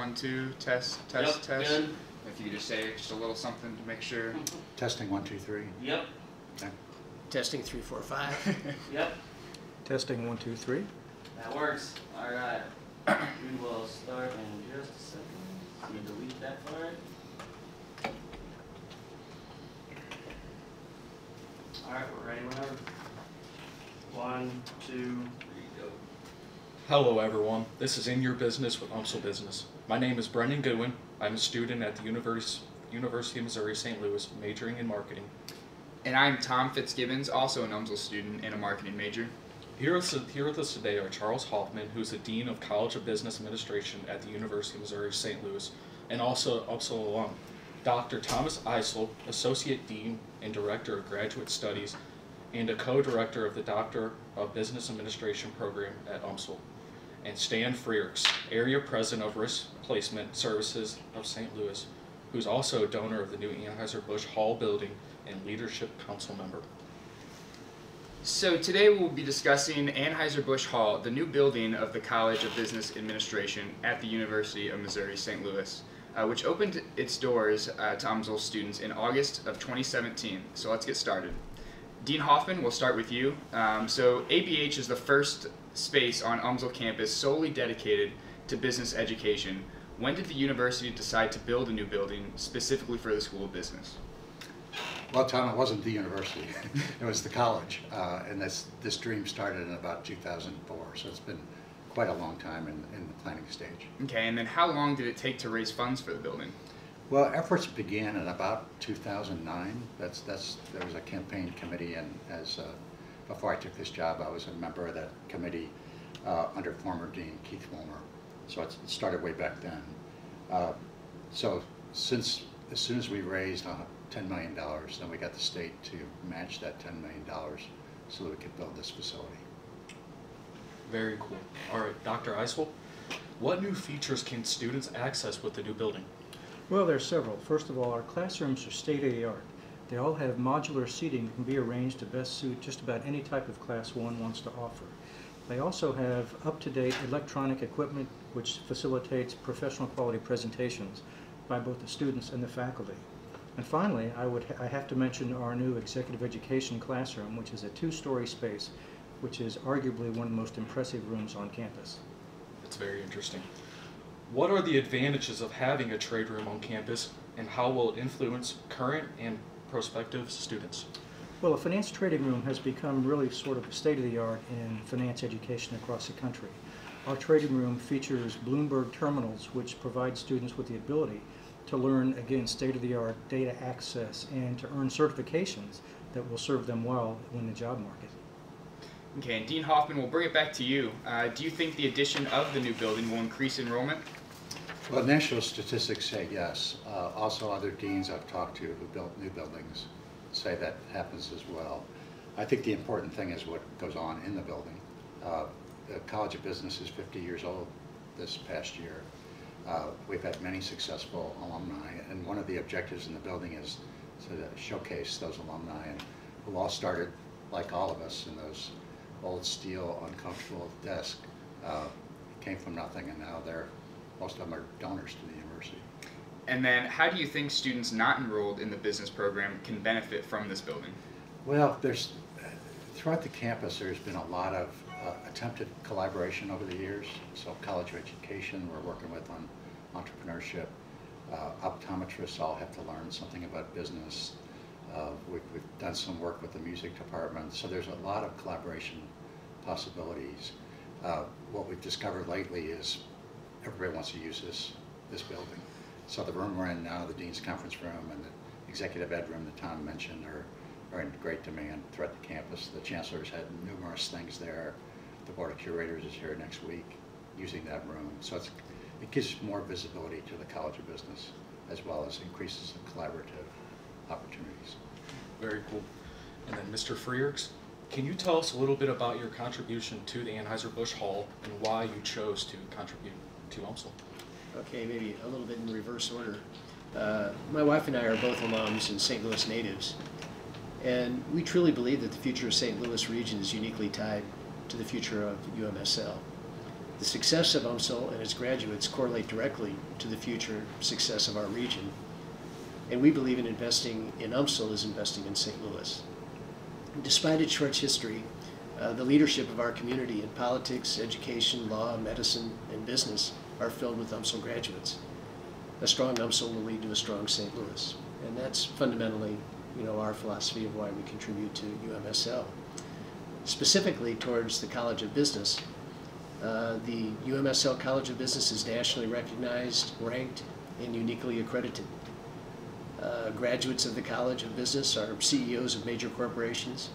1, 2, test, Yep, test. good. If you could just say just a little something to make sure. Testing 1, 2, 3. Yep, Okay. Testing 3, 4, 5. yep, Testing 1, 2, 3. that works. All right, we will start in just a second. Let me delete that part. All right, we're ready whenever. 1, 2, 3, go. Hello everyone, this is In Your Business with UMSL Business. My name is Brendan Goodwin. I'm a student at the University of Missouri St. Louis, majoring in marketing. And I'm Tom Fitzgibbons, also an UMSL student and a marketing major. Here with us today are Charles Hoffman, who's the Dean of College of Business Administration at the University of Missouri St. Louis, and also UMSL alum. Dr. Thomas Eisel, Associate Dean and Director of Graduate Studies, and a co-director of the Doctor of Business Administration program at UMSL. And Stan Freerks, Area President of Risk Placement Services of St. Louis, who's also a donor of the new Anheuser-Busch Hall building and Leadership Council member. So today we'll be discussing Anheuser-Busch Hall, the new building of the College of Business Administration at the University of Missouri St. Louis, which opened its doors to UMSL students in August of 2017. So let's get started. Dean Hoffman, we'll start with you. So ABH is the first space on UMSL campus solely dedicated to business education. When did the university decide to build a new building specifically for the School of Business? Well, Tom, it wasn't the university. It was the college. And this dream started in about 2004, so it's been quite a long time in the planning stage. Okay, and then how long did it take to raise funds for the building? Well, efforts began in about 2009. There was a campaign committee, and before I took this job, I was a member of that committee under former Dean Keith Wilmer. So it started way back then. So as soon as we raised $10 million, then we got the state to match that $10 million so that we could build this facility. Very cool. All right, Dr. Eisel, what new features can students access with the new building? Well, there are several. First of all, our classrooms are state-of-the-art. They all have modular seating that can be arranged to best suit just about any type of Class 1 wants to offer. They also have up-to-date electronic equipment which facilitates professional quality presentations by both the students and the faculty. And finally, I have to mention our new executive education classroom, which is a 2-story space, which is arguably one of the most impressive rooms on campus. It's very interesting. What are the advantages of having a trade room on campus, and how will it influence current and prospective students? Well, a finance trading room has become really sort of state-of-the-art in finance education across the country. Our trading room features Bloomberg terminals, which provide students with the ability to learn, again, state-of-the-art data access and to earn certifications that will serve them well in the job market. Okay, and Dean Hoffman, we'll bring it back to you. Do you think the addition of the new building will increase enrollment? Well, national statistics say yes. Also, other deans I've talked to who built new buildings say that happens as well. I think the important thing is what goes on in the building. The College of Business is 50 years old this past year. We've had many successful alumni, and one of the objectives in the building is to showcase those alumni and who all started, like all of us, in those old steel, uncomfortable desks. Came from nothing, and now most of them are donors to the university. And then how do you think students not enrolled in the business program can benefit from this building? Well, throughout the campus there's been a lot of attempted collaboration over the years. So College of Education we're working with on entrepreneurship. Optometrists all have to learn something about business. We've done some work with the music department, so there's a lot of collaboration possibilities. What we've discovered lately is everybody wants to use this building. So the room we're in now, the Dean's Conference Room and the Executive Ed Room that Tom mentioned are in great demand throughout the campus. The Chancellor's had numerous things there. The Board of Curators is here next week using that room. So it gives more visibility to the College of Business as well as increases the collaborative opportunities. Very cool. And then Mr. Freerks, can you tell us a little bit about your contribution to the Anheuser-Busch Hall and why you chose to contribute to UMSL? Okay, maybe a little bit in reverse order. My wife and I are both alums and St. Louis natives, and we truly believe that the future of St. Louis region is uniquely tied to the future of UMSL. The success of UMSL and its graduates correlate directly to the future success of our region, and we believe in investing in UMSL as investing in St. Louis. Despite its short history, the leadership of our community in politics, education, law, medicine, and business are filled with UMSL graduates. A strong UMSL will lead to a strong St. Louis, and that's fundamentally, our philosophy of why we contribute to UMSL. Specifically towards the College of Business, the UMSL College of Business is nationally recognized, ranked, and uniquely accredited. Graduates of the College of Business are CEOs of major corporations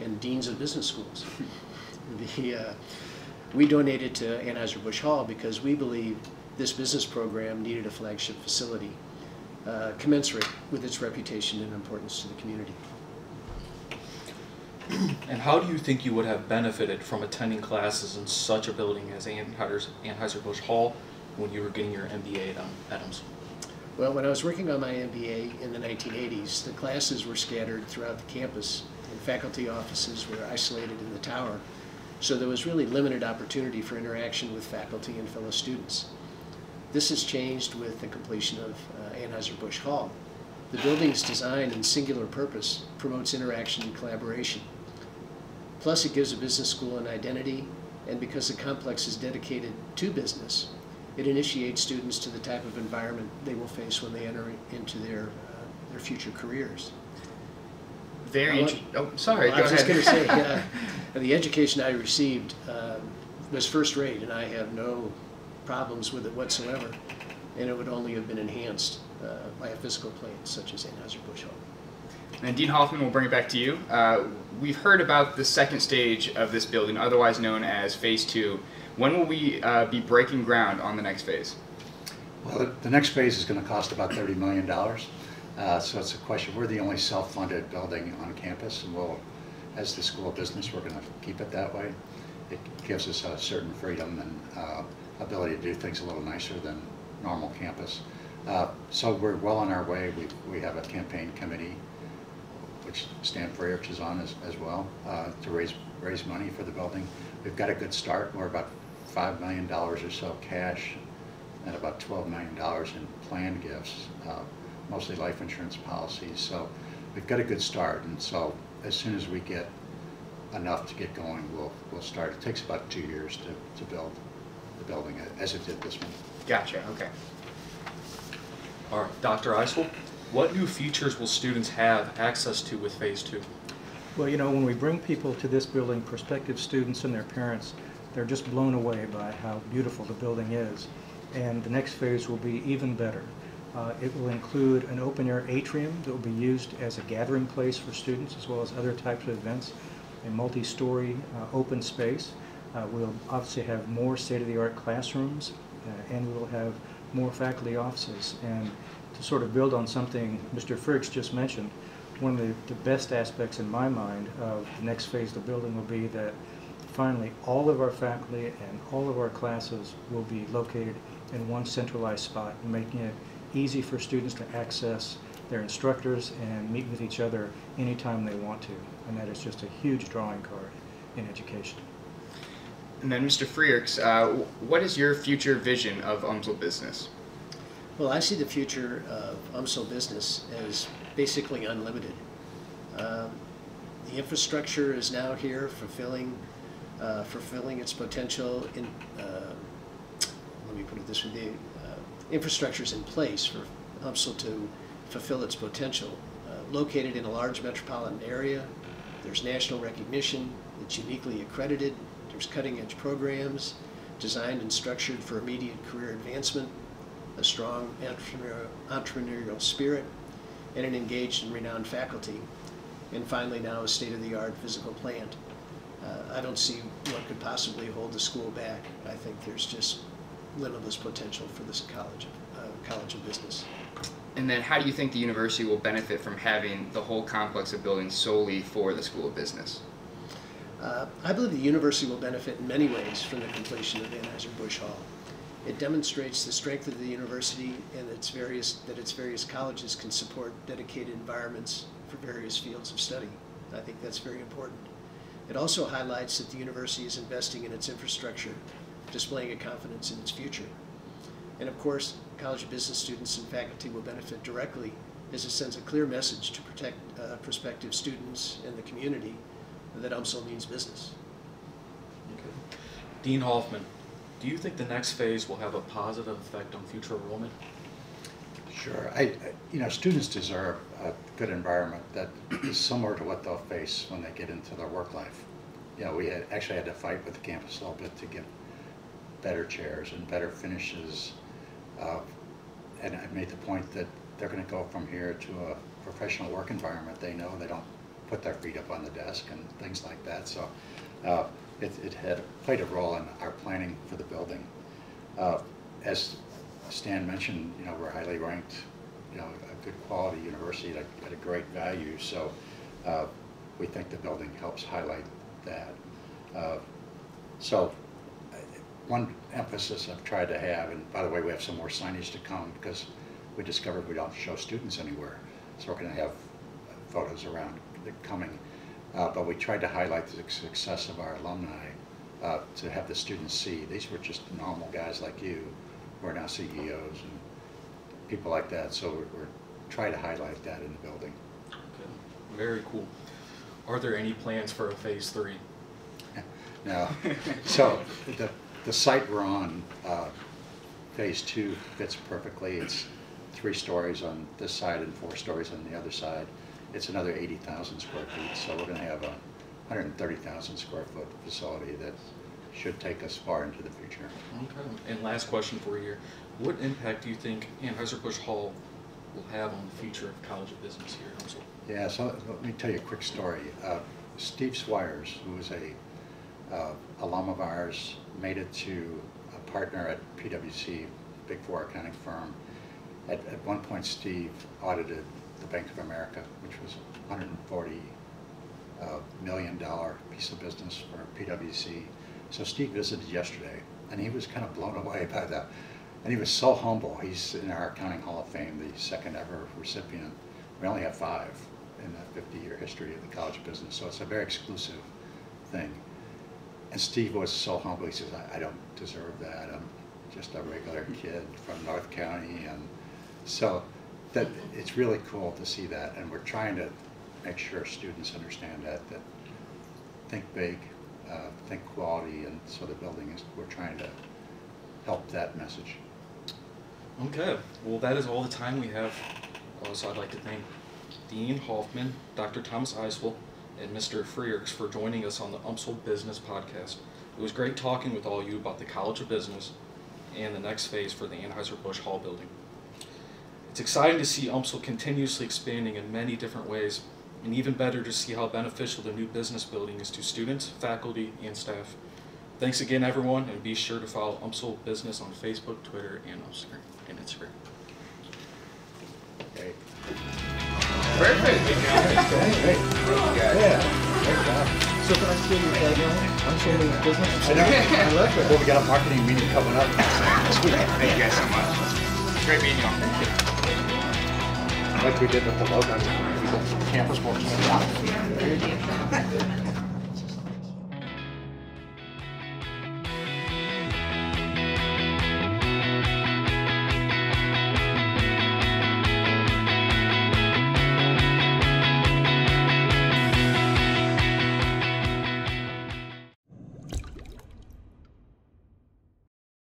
and deans of business schools. We donated to Anheuser-Busch Hall because we believe this business program needed a flagship facility commensurate with its reputation and importance to the community. And how do you think you would have benefited from attending classes in such a building as Anheuser-Busch Hall when you were getting your MBA at UMSL? Well, when I was working on my MBA in the 1980s, the classes were scattered throughout the campus, and faculty offices were isolated in the tower, so there was really limited opportunity for interaction with faculty and fellow students. This has changed with the completion of Anheuser-Busch Hall. The building's design and singular purpose promotes interaction and collaboration. Plus, it gives a business school an identity, and because the complex is dedicated to business, it initiates students to the type of environment they will face when they enter into their future careers. Very interesting. Oh, sorry. Well, I was just going to say, the education I received was first rate, and I have no problems with it whatsoever, and it would only have been enhanced by a physical plant such as Anheuser-Busch Hall. And Dean Hoffman, we'll bring it back to you. We've heard about the second stage of this building, otherwise known as Phase 2. When will we be breaking ground on the next phase? Well, the next phase is going to cost about $30 million. So it's a question. We're the only self-funded building on campus, and as the School of Business, we're going to keep it that way. It gives us a certain freedom and ability to do things a little nicer than normal campus. So we're well on our way. We have a campaign committee, which Stan Frericks is on as well, to raise money for the building. We've got a good start. We're about $5 million or so cash and about $12 million in planned gifts, mostly life insurance policies. So we've got a good start, and so as soon as we get enough to get going, we'll start. It takes about 2 years to build the building as it did this one. Gotcha, okay. All right, Dr. Eisel, what new features will students have access to with Phase 2? Well, when we bring people to this building, prospective students and their parents, they're just blown away by how beautiful the building is. And the next phase will be even better. It will include an open-air atrium that will be used as a gathering place for students as well as other types of events, a multi-story open space. We'll obviously have more state-of-the-art classrooms, and we will have more faculty offices. And to sort of build on something Mr. Frericks just mentioned, one of the best aspects in my mind of the next phase of the building will be that finally all of our faculty and all of our classes will be located in one centralized spot, making it easy for students to access their instructors and meet with each other anytime they want to. And that is just a huge drawing card in education. And then Mr. Frericks, what is your future vision of UMSL Business? Well, I see the future of UMSL Business as basically unlimited. The infrastructure is now here, fulfilling its potential. Let me put it this way: the infrastructure is in place for UMSL to fulfill its potential. Located in a large metropolitan area, there's national recognition. It's uniquely accredited. There's cutting-edge programs designed and structured for immediate career advancement, a strong entrepreneurial spirit, and an engaged and renowned faculty. And finally, now a state-of-the-art physical plant. I don't see what could possibly hold the school back. I think there's just limitless potential for this College of Business. And then how do you think the university will benefit from having the whole complex of buildings solely for the School of Business? I believe the university will benefit in many ways from the completion of Anheuser-Busch Hall. It demonstrates the strength of the university and that its various colleges can support dedicated environments for various fields of study. I think that's very important. It also highlights that the university is investing in its infrastructure displaying a confidence in its future. And of course, College of Business students and faculty will benefit directly as it sends a clear message to protect prospective students and the community that UMSL means business. Okay. Dean Hoffman, do you think the next phase will have a positive effect on future enrollment? Sure. Students deserve a good environment that is similar to what they'll face when they get into their work life. We actually had to fight with the campus a little bit to get better chairs and better finishes. And I made the point that they're going to go from here to a professional work environment. They know they don't put their feet up on the desk and things like that. So it had played a role in our planning for the building. As Stan mentioned, we're highly ranked, a good quality university at a great value. So we think the building helps highlight that. So one emphasis I've tried to have, and by the way, we have some more signage to come because we discovered we don't show students anywhere. So we're going to have photos around the coming. But we tried to highlight the success of our alumni to have the students see these were just normal guys like you who are now CEOs and people like that. So we're trying to highlight that in the building. Okay. Very cool. Are there any plans for a phase 3? No. So the site we're on, phase 2 fits perfectly. It's 3 stories on this side and 4 stories on the other side. It's another 80,000 square feet, so we're going to have a 130,000 square foot facility that should take us far into the future. Okay. And last question for you here. What impact do you think Anheuser-Busch Hall will have on the future of College of Business here at UMSL? Yeah, so let me tell you a quick story. Steve Swires, who was a alum of ours, made it to a partner at PwC, Big Four accounting firm. At one point, Steve audited the Bank of America, which was a $140 million piece of business for PwC. So Steve visited yesterday, and he was kind of blown away by that. And he was so humble. He's in our Accounting Hall of Fame, the second ever recipient. We only have 5 in the 50-year history of the College of Business, so it's a very exclusive thing. And Steve was so humble. He says, I don't deserve that. I'm just a regular kid from North County. And so that it's really cool to see that. And we're trying to make sure students understand that think big, think quality, and so the building is, we're trying to help that message. Okay, well that is all the time we have. So I'd like to thank Dean Hoffman, Dr. Thomas Eisel, and Mr. Freerks for joining us on the UMSL Business Podcast. It was great talking with all of you about the College of Business and the next phase for the Anheuser-Busch Hall building. It's exciting to see UMSL continuously expanding in many different ways, and even better to see how beneficial the new business building is to students, faculty, and staff. Thanks again, everyone, and be sure to follow UMSL Business on Facebook, Twitter, and Instagram. Okay. Perfect. Great. So can I steal your tagline? I'm still in business. I know. I love that. Well, we got a marketing meeting coming up this week. Thank you guys so much. Great meeting y'all. Like we did with the logo. Campus works.